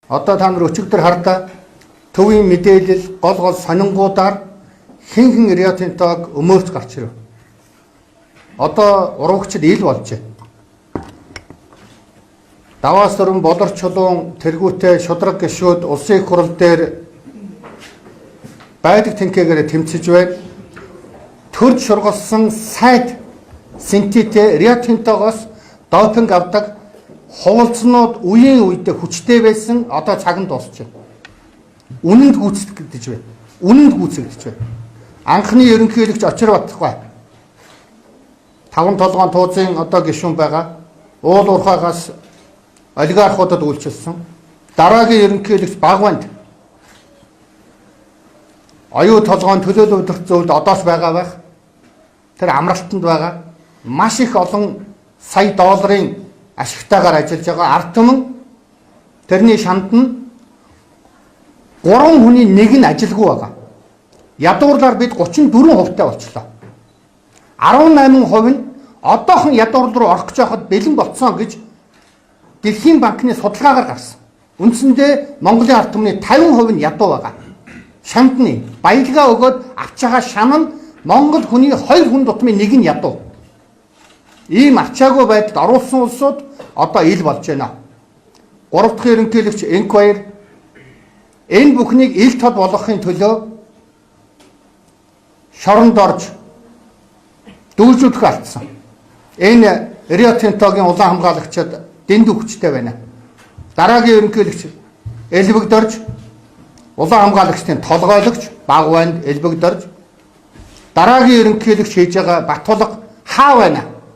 Одоо та нар өчигдөр хардаа төвийн мэдээлэл гол сонингуудаар хэн Рио Тинтог өмөрч гарч ирв. Одоо урагчид ил болж байна. Даваас өрн Болор чулуун тэргүүтээ шудраг гишүүд улсын их хурал дээр байдаг тэнхээгээр тэмцэж байна. Төрж шургалсан сайд синтетэ Рио Тинтогоос допинг авдаг хуулцнууд үеийн үедээ хүчтэй байсан, одоо цаг нь дуусч байна. Үнэнд гүйцэтгэж байна. Үнэнд гүйцэгдэж байна. Анхны ерөнхийлөгч Очир Батбай 5 толгойн туузын одоо гишүүн байгаа. Уул уурхаагаас олигархуудад үйлчилсэн. Дараагийн ерөнхийлөгч Багванд оюу толгойн төлөөлөл удирдах зөвлөлд одоос байгаа байх. Тэр амралтанд байгаа. Маш их олон сая долларын ашигтайгаар ажиллаж байгаа. Ард түмэн тэрний шанд нь 3 хүний нэг нь ажилгүй байгаа. Ядуурлаар бид 34% болчлоо. 18% нь одоохон ядуурл руу орох гэж байхад бэлэн болцсон гэж Дэлхийн банкны судалгаагаар гарсан. Үндсэндээ Монголын ард түмний 50% нь ядуу байгаа. Шамдны баялгаа өгөөд авч байгаа шам нь Монгол хүний 2 хүн тутмын нэг нь ядуу. Ийм ачаагүй байдалд оруулсан улсууд одоо ил болж байна. 3 дахь ерөнхийлөгч Энквайр энэ бүхнийг ил тод болгохын төлөө шоронд орж дүүржүүлэх алдсан. Энэ Рио Тинтогийн улаан хамгаалагчид дэнд хүчтэй байна. Дараагийн ерөнхийлөгч Элбэгдорж улаан хамгаалагчдын толгойлогч Багванд Элбэгдорж дараагийн ерөнхийлөгч хийж байгаа Батулга хаа байна?